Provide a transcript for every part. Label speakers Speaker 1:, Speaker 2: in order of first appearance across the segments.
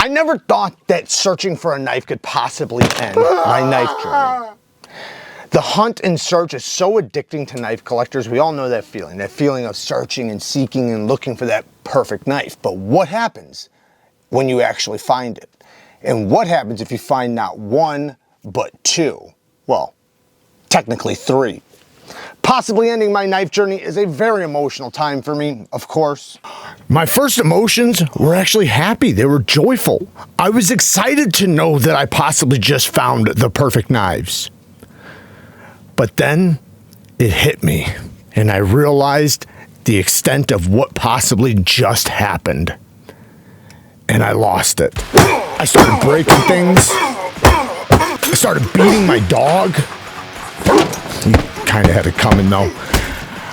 Speaker 1: I never thought that searching for a knife could possibly end my knife journey. The hunt and search is so addicting to knife collectors. We all know that feeling of searching and seeking and looking for that perfect knife. But what happens when you actually find it? And what happens if you find not one, but two? Well, technically three. Possibly ending my knife journey is a very emotional time for me, of course. My first emotions were actually happy. They were joyful. I was excited to know that I possibly just found the perfect knives. But then it hit me, and I realized the extent of what possibly just happened. And I lost it. I started breaking things. I started beating my dog. He kind of had it coming though.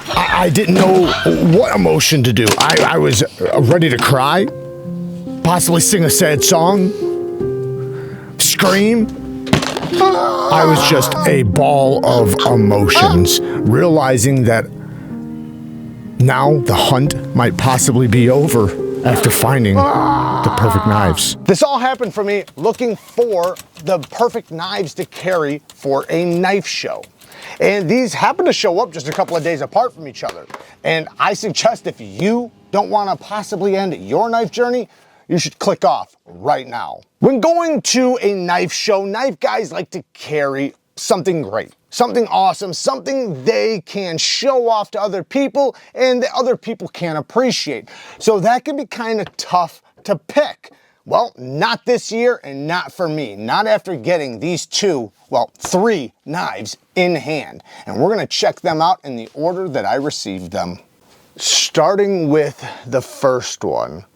Speaker 1: I didn't know what emotion to do. I was ready to cry, possibly sing a sad song, scream. I was just a ball of emotions, realizing that now the hunt might possibly be over after finding the perfect knives. This all happened for me looking for the perfect knives to carry for a knife show. And these happen to show up just a couple of days apart from each other. And I suggest if you don't want to possibly end your knife journey, you should click off right now. When going to a knife show, knife guys like to carry something great, something awesome, something they can show off to other people and that other people can appreciate. So that can be kind of tough to pick. Well, not this year and not for me, not after getting these three knives in hand. And we're gonna check them out in the order that I received them. Starting with the first one.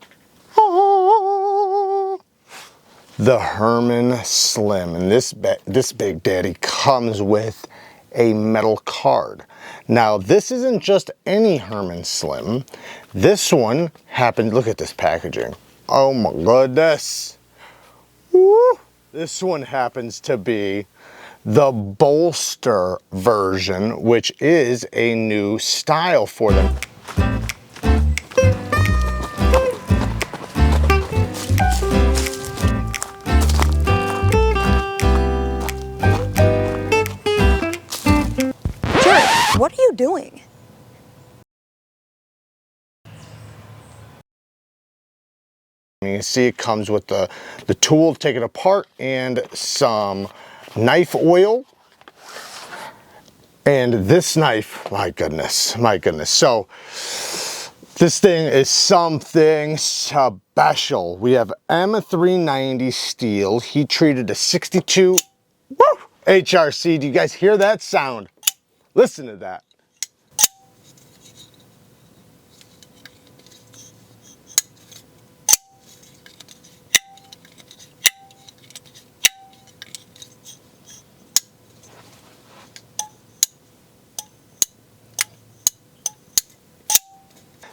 Speaker 1: The Herman Slim, and this big daddy comes with a metal card. Now this isn't just any Herman Slim. This one happened, look at this packaging. Oh my goodness. Woo. This one happens to be the BOLSTER version, which is a new style for them.
Speaker 2: What are you doing?
Speaker 1: You can see it comes with the tool to take it apart and some knife oil. And this knife, my goodness. So this thing is something special. We have M390 steel, heat treated to 62 HRC. Do you guys hear that sound? Listen to that.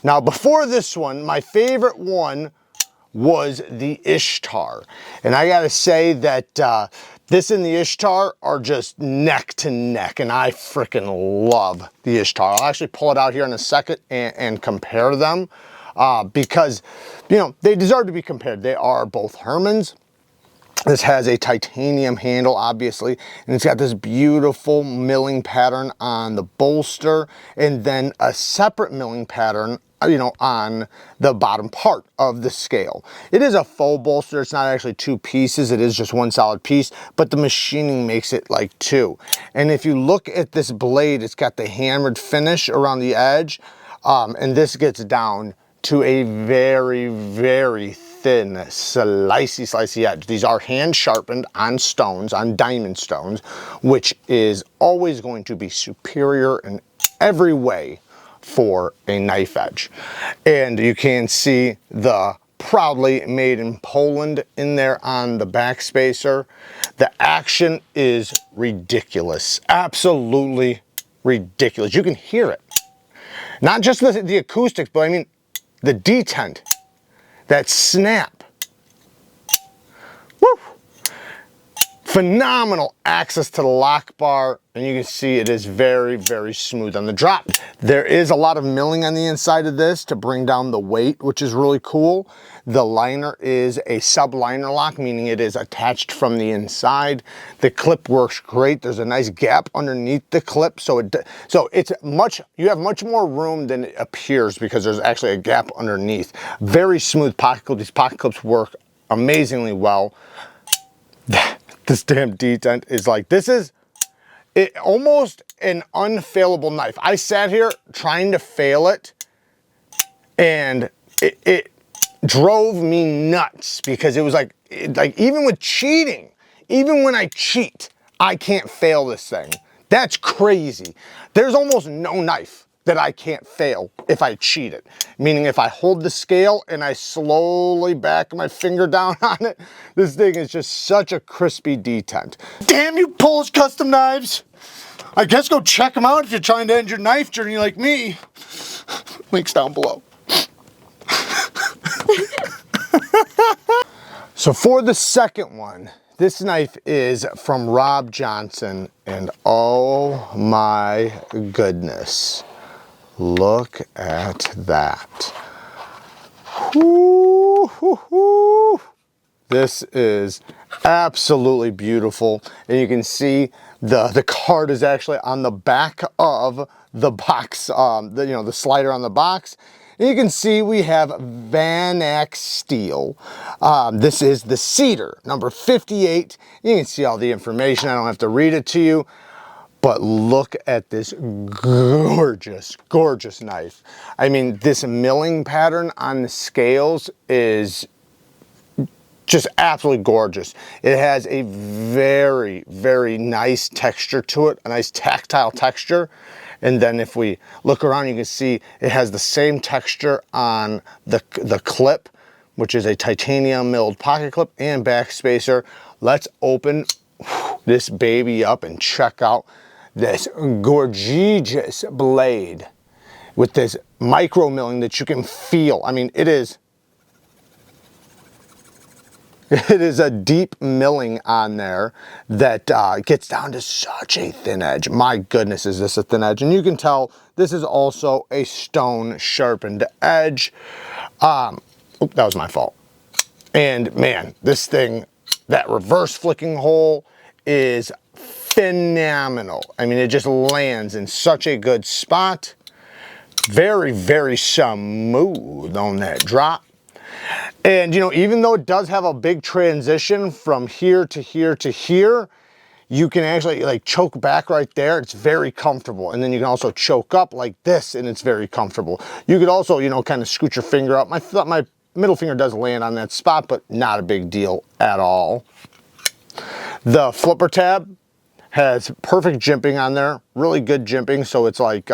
Speaker 1: Now before this one, my favorite one was the Ishtar. And I gotta say that this and the Ishtar are just neck to neck, and I freaking love the Ishtar. I'll actually pull it out here in a second and compare them because, you know, they deserve to be compared. They are both Hermans. This has a titanium handle, obviously, and it's got this beautiful milling pattern on the bolster, and then a separate milling pattern, you know, on the bottom part of the scale. It is a faux bolster. It's not actually two pieces. It is just one solid piece, but the machining makes it like two. And if you look at this blade, it's got the hammered finish around the edge, and this gets down to a very, very thin, slicey edge. These are hand sharpened on stones, on diamond stones, which is always going to be superior in every way for a knife edge. And you can see the proudly made in Poland in there on the back spacer. The action is ridiculous, absolutely ridiculous. You can hear it. Not just the acoustics, but I mean the detent, that snap. Woo! phenomenal access to the lock bar, and you can see it is very, very smooth on the drop. There is a lot of milling on the inside of this to bring down the weight, which is really cool. The liner is a sub-liner lock, meaning it is attached from the inside. The clip works great. There's a nice gap underneath the clip, so it's you have much more room than it appears because there's actually a gap underneath. Very smooth pocket clip. These pocket clips work amazingly well. This damn detent is like, this is almost an unfailable knife. I sat here trying to fail it, and it drove me nuts because it was like even with cheating, even when I cheat, I can't fail this thing. That's crazy. There's almost no knife that I can't fail if I cheat it. Meaning if I hold the scale and I slowly back my finger down on it, this thing is just such a crispy detent. Damn you Polish custom knives! I guess go check them out if you're trying to end your knife journey like me. Links down below. So for the second one, this knife is from Rob Johnson, and oh my goodness. Look at that. Woo, woo, woo. This is absolutely beautiful. And you can see the card is actually on the back of the box, the slider on the box. And you can see we have Van Ack steel. This is the Cedar, number 58. You can see all the information. I don't have to read it to you. But look at this gorgeous, gorgeous knife. I mean, this milling pattern on the scales is just absolutely gorgeous. It has a very, very nice texture to it, a nice tactile texture. And then if we look around, you can see it has the same texture on the clip, which is a titanium milled pocket clip and back spacer. Let's open this baby up and check out this gorgeous blade with this micro milling that you can feel. I mean, it is a deep milling on there that gets down to such a thin edge. My goodness, is this a thin edge? And you can tell this is also a stone sharpened edge. That was my fault. And man, this thing, that reverse flicking hole is phenomenal. I mean, it just lands in such a good spot. Very, very smooth on that drop. And you know, even though it does have a big transition from here to here to here, you can actually like choke back right there. It's very comfortable. And then you can also choke up like this, and it's very comfortable. You could also, you know, kind of scoot your finger up. My middle finger does land on that spot, but not a big deal at all. The flipper tab has perfect jimping on there, really good jimping. So it's like,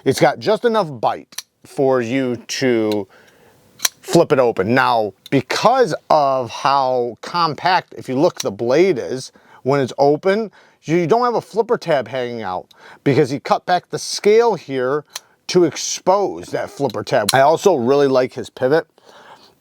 Speaker 1: it's got just enough bite for you to flip it open. Now, because of how compact, if you look, the blade is when it's open, you don't have a flipper tab hanging out because he cut back the scale here to expose that flipper tab. I also really like his pivot.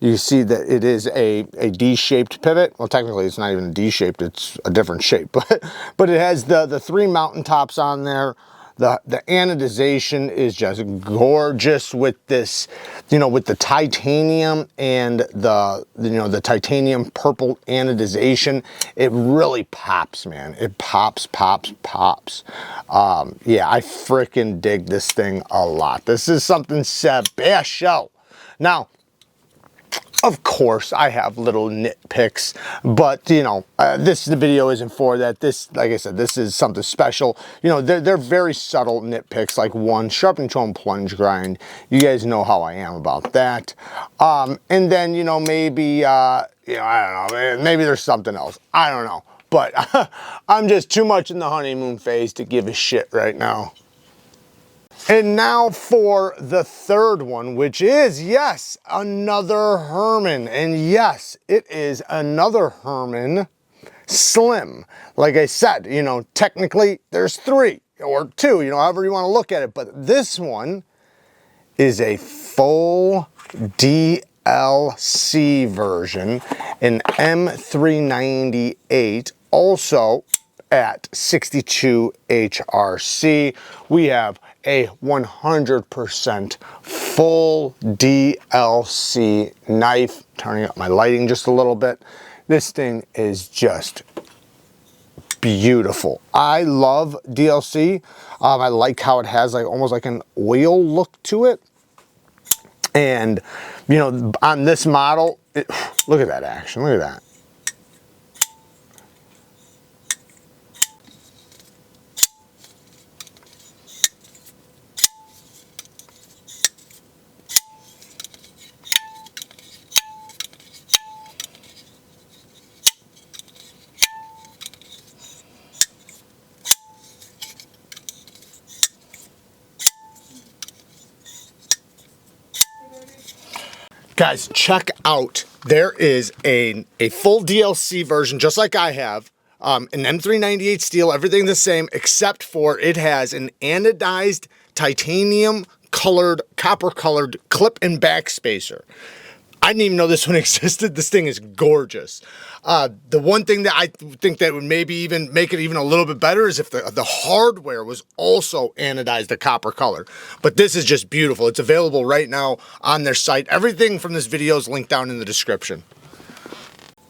Speaker 1: You see that it is a D-shaped pivot. Well, technically it's not even D-shaped, it's a different shape, but it has the three mountaintops on there. The anodization is just gorgeous with this, you know, with the titanium and the titanium purple anodization. It really pops, man. It pops, pops, pops. Yeah, I freaking dig this thing a lot. This is something special. Now, of course, I have little nitpicks, but you know, the video isn't for that. This, like I said, this is something special. You know, they're very subtle nitpicks, like one, sharpening tool and plunge grind. You guys know how I am about that. And then, you know, maybe, you know, I don't know, maybe there's something else. I don't know, but I'm just too much in the honeymoon phase to give a shit right now. And now for the third one, which is, yes, another Herman. And yes, it is another Herman Slim. Like I said, you know, technically there's three or two, you know, however you want to look at it. But this one is a full DLC version, an M398 also at 62 HRC. We have a 100% full DLC knife. Turning up my lighting just a little bit. This thing is just beautiful. I love DLC. I like how it has like almost like an oil look to it. And you know, on this model, look at that action. Look at that. Guys, check out, there is a full DLC version, just like I have, an M398 steel, everything the same, except for it has an anodized titanium colored, copper colored clip and back spacer. I didn't even know this one existed. This thing is gorgeous. The one thing that I think that would maybe even make it even a little bit better is if the hardware was also anodized a copper color. But this is just beautiful. It's available right now on their site. Everything from this video is linked down in the description.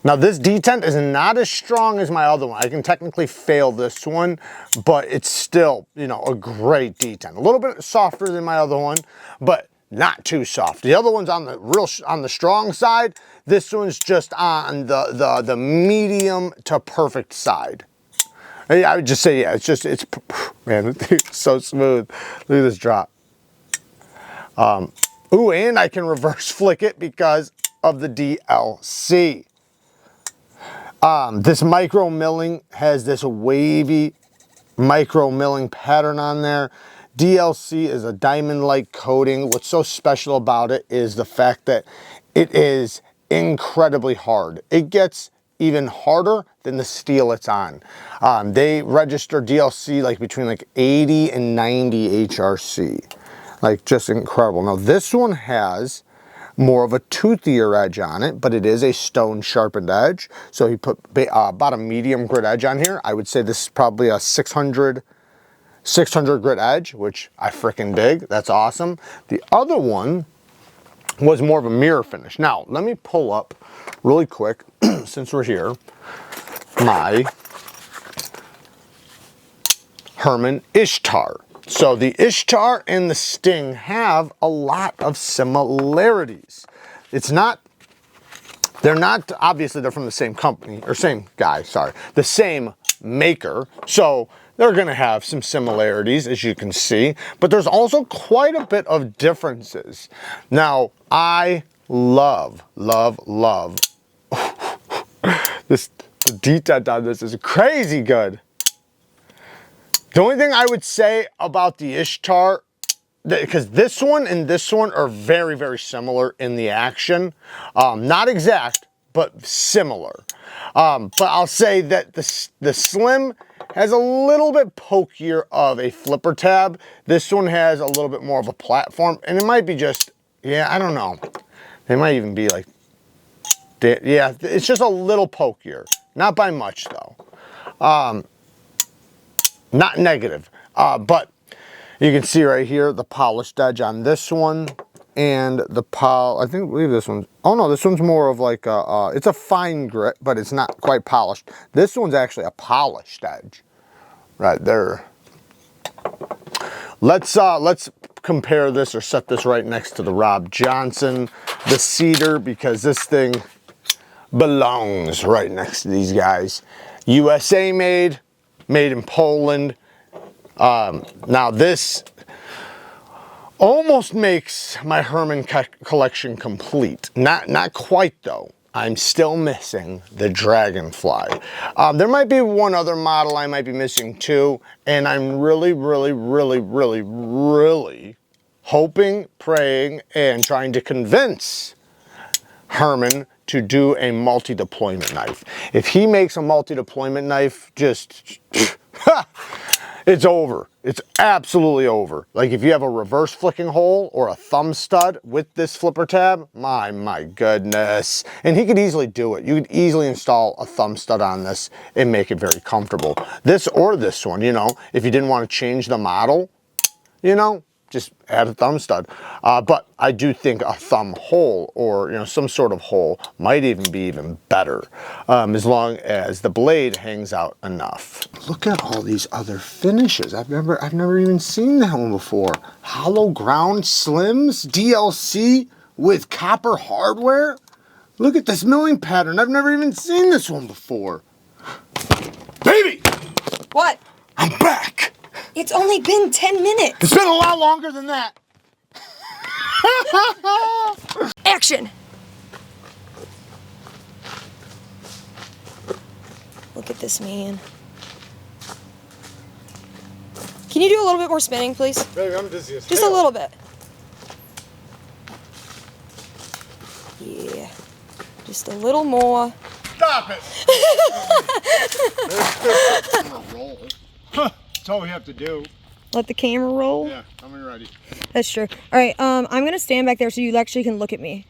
Speaker 1: Now this detent is not as strong as my other one. I can technically fail this one, but it's still, you know, a great detent. A little bit softer than my other one, but not too soft. The other one's on the strong side. This one's just on the medium to perfect side. I would just say, yeah, it's man, it's so smooth. Look at this drop. Ooh, and I can reverse flick it because of the DLC. This micro milling has this wavy micro milling pattern on there. DLC is a diamond-like coating. What's so special about it is the fact that it is incredibly hard. It gets even harder than the steel it's on. They register DLC like between like 80 and 90 HRC. Like just incredible. Now this one has more of a toothier edge on it, but it is a stone sharpened edge. So he put about a medium grit edge on here. I would say this is probably a 600 grit edge, which I freaking dig. That's awesome. The other one was more of a mirror finish. Now, let me pull up really quick, since we're here, my Herman Ishtar. So the Ishtar and the Sting have a lot of similarities. They're not, obviously they're from the same company, or same guy, sorry, the same maker. So they're gonna have some similarities, as you can see, but there's also quite a bit of differences. Now, I love this, the detent on this is crazy good. The only thing I would say about the Ishtar, because this one and this one are very, very similar in the action. Not exact, but similar. But I'll say that the Slim has a little bit pokier of a flipper tab. This one has a little bit more of a platform, and it might be just, yeah, I don't know. They might even be like, yeah, it's just a little pokier. Not by much though. Not negative, but you can see right here the polished edge on this one, and the I believe this one's, oh no, this one's more of like a, it's a fine grit, but it's not quite polished. This one's actually a polished edge, right there. Let's compare this or set this right next to the Rob Johnson, the Cedar, because this thing belongs right next to these guys. USA made in Poland. Now this almost makes my Herman collection complete. Not quite though. I'm still missing the Dragonfly. There might be one other model I might be missing too, and I'm really hoping, praying, and trying to convince Herman to do a multi-deployment knife. If he makes a multi-deployment knife, just it's over. It's absolutely over. Like if you have a reverse flicking hole or a thumb stud with this flipper tab, my goodness. And he could easily do it. You could easily install a thumb stud on this and make it very comfortable. This or this one, you know, if you didn't want to change the model, you know, just add a thumb stud. But I do think a thumb hole or, you know, some sort of hole might even be even better, as long as the blade hangs out enough. Look at all these other finishes. I've never even seen that one before. Hollow ground slims DLC with copper hardware. Look at this milling pattern. I've never even seen this one before. Baby!
Speaker 2: What?
Speaker 1: I'm back!
Speaker 2: It's only been 10 minutes.
Speaker 1: It's been a lot longer than that.
Speaker 2: Action! Look at this man. Can you do a little bit more spinning, please?
Speaker 1: Baby, I'm dizzy as
Speaker 2: Just a little bit. Yeah. Just a little more.
Speaker 1: Stop it! Roll. That's all we have to do.
Speaker 2: Let the camera roll.
Speaker 1: Yeah, I'm ready.
Speaker 2: That's true. All right, I'm gonna stand back there so you actually can look at me.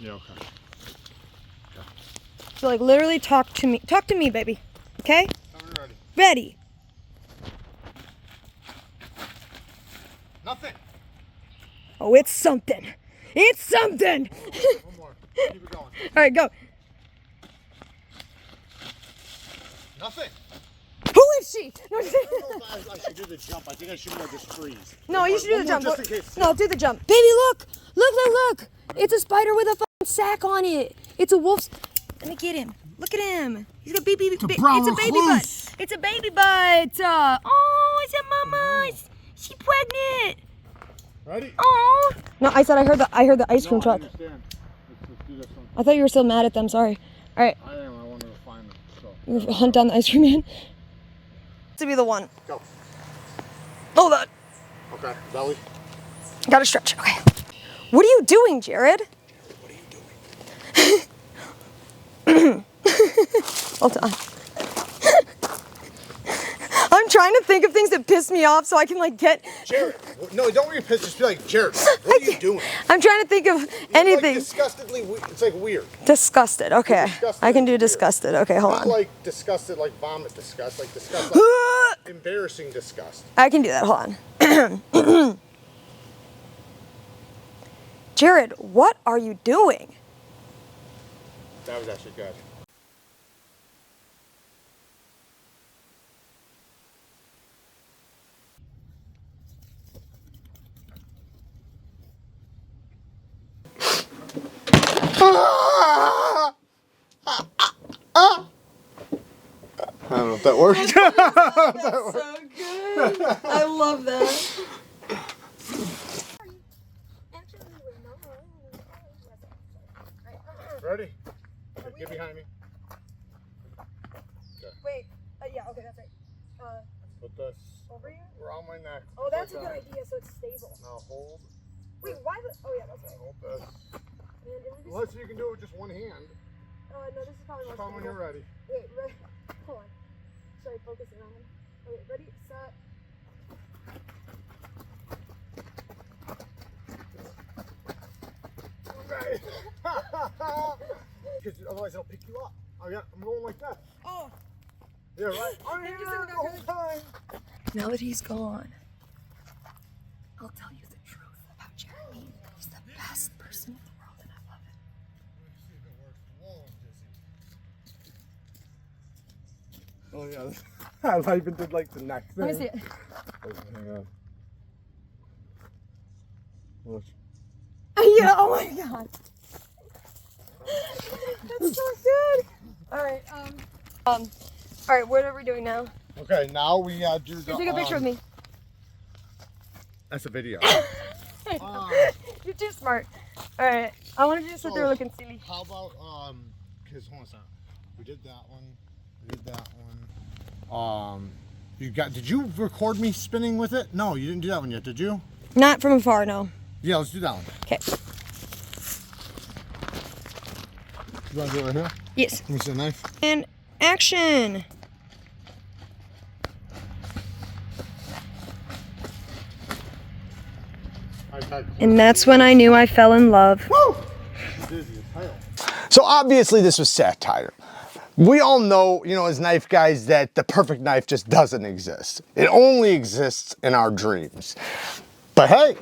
Speaker 1: Yeah, okay.
Speaker 2: So like literally talk to me. Talk to me, baby. Okay?
Speaker 1: I'm ready.
Speaker 2: Ready.
Speaker 1: Nothing.
Speaker 2: Oh, it's something. It's something.
Speaker 1: One more. Keep it going.
Speaker 2: All right, go.
Speaker 1: Nothing.
Speaker 2: Who is she? No,
Speaker 1: I should do the jump. I think I should more just freeze.
Speaker 2: no, you should do the jump.
Speaker 1: Just in case.
Speaker 2: No, do the jump. Baby, look. Look, look, look. It's a spider with a fucking sack on it. It's a wolf's. Let me get him. Look at him. He's got baby. It's a baby butt. It's a baby butt. Oh, it's a mama. She's pregnant.
Speaker 1: Ready?
Speaker 2: Oh. No, I said I heard the ice cream truck.
Speaker 1: I understand. Let's do this one.
Speaker 2: I thought you were still mad at them. Sorry. All right.
Speaker 1: I am. I wanted to find them. So.
Speaker 2: We're gonna hunt down the ice cream man. To be the one.
Speaker 1: Go.
Speaker 2: Hold on.
Speaker 1: Okay. Belly.
Speaker 2: Gotta stretch. Okay. What are you doing, Jared?
Speaker 1: What are you doing?
Speaker 2: Hold on. I'm trying to think of things that piss me off so I can like get.
Speaker 1: Jared. No, don't get pissed. Just be like, Jared, what are you doing?
Speaker 2: I'm trying to think of anything.
Speaker 1: Like disgustedly. It's like weird.
Speaker 2: Disgusted. Okay.
Speaker 1: Disgusted
Speaker 2: I can do
Speaker 1: weird.
Speaker 2: disgusted. Okay, hold
Speaker 1: Not
Speaker 2: on.
Speaker 1: like disgusted, like vomit disgust. Like disgust. Like embarrassing disgust.
Speaker 2: I can do that. Hold on. Jared, what are you doing?
Speaker 1: That was actually good. I don't know if that worked.
Speaker 2: That's so good. I love that.
Speaker 1: Ready? Okay, get behind me.
Speaker 2: Wait. Yeah. Okay, that's right.
Speaker 1: Put this
Speaker 2: Over you?
Speaker 1: around my neck.
Speaker 2: Oh, that's a good idea. So it's stable.
Speaker 1: Now hold.
Speaker 2: Wait, why? Oh, yeah, that's right.
Speaker 1: Hold this.
Speaker 2: Man,
Speaker 1: Unless you can do it with just one hand.
Speaker 2: no, this is probably more.
Speaker 1: Tell me when you're ready.
Speaker 2: Wait, ready? Hold on. Sorry, focusing on him. Okay, ready, set.
Speaker 1: Right. Because otherwise it'll pick you up. Oh yeah, I'm going like that.
Speaker 2: Oh.
Speaker 1: Yeah, right. I'm here the whole time.
Speaker 2: Now that he's gone, I'll tell you the truth about Jeremy. He's the best person in the world, and I love it.
Speaker 1: Let me see if it works. Whoa, I'm dizzy. Oh yeah, I even did like the neck thing.
Speaker 2: Let me see it.
Speaker 1: Hang on. Watch.
Speaker 2: Yeah, oh my god. That's so good. Alright, alright, what are we doing now?
Speaker 1: Okay, now we gotta do the.
Speaker 2: Take a picture of me.
Speaker 1: That's a video.
Speaker 2: You're too smart. Alright, I want you to sit there looking silly.
Speaker 1: How about, because hold on a second. We did that one. We did that one. Did you record me spinning with it? No, you didn't do that one yet, did you?
Speaker 2: Not from afar, no.
Speaker 1: Yeah, let's do that one.
Speaker 2: Okay.
Speaker 1: You want to do it right here?
Speaker 2: Yes.
Speaker 1: Let me see the knife.
Speaker 2: And action. And that's when I knew I fell in love.
Speaker 1: Woo! So obviously this was satire. We all know, you know, as knife guys, that the perfect knife just doesn't exist. It only exists in our dreams. But hey,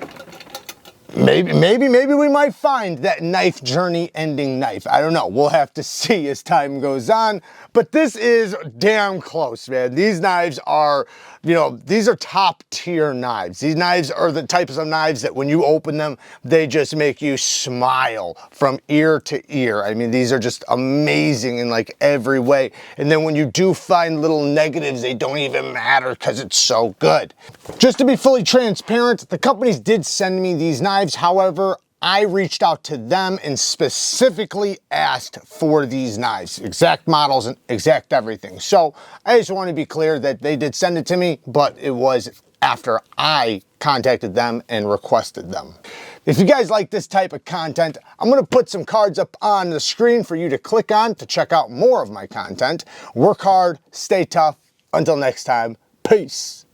Speaker 1: maybe we might find that knife journey ending knife. I don't know. We'll have to see as time goes on. But this is damn close, man. These knives are, you know, these are top tier knives. These knives are the types of knives that when you open them, they just make you smile from ear to ear. I mean, these are just amazing in like every way. And then when you do find little negatives, they don't even matter because it's so good. Just to be fully transparent, the companies did send me these knives. However, I reached out to them and specifically asked for these knives, exact models and exact everything. So I just want to be clear that they did send it to me, but it was after I contacted them and requested them. If you guys like this type of content, I'm going to put some cards up on the screen for you to click on to check out more of my content. Work hard, stay tough. Until next time, peace.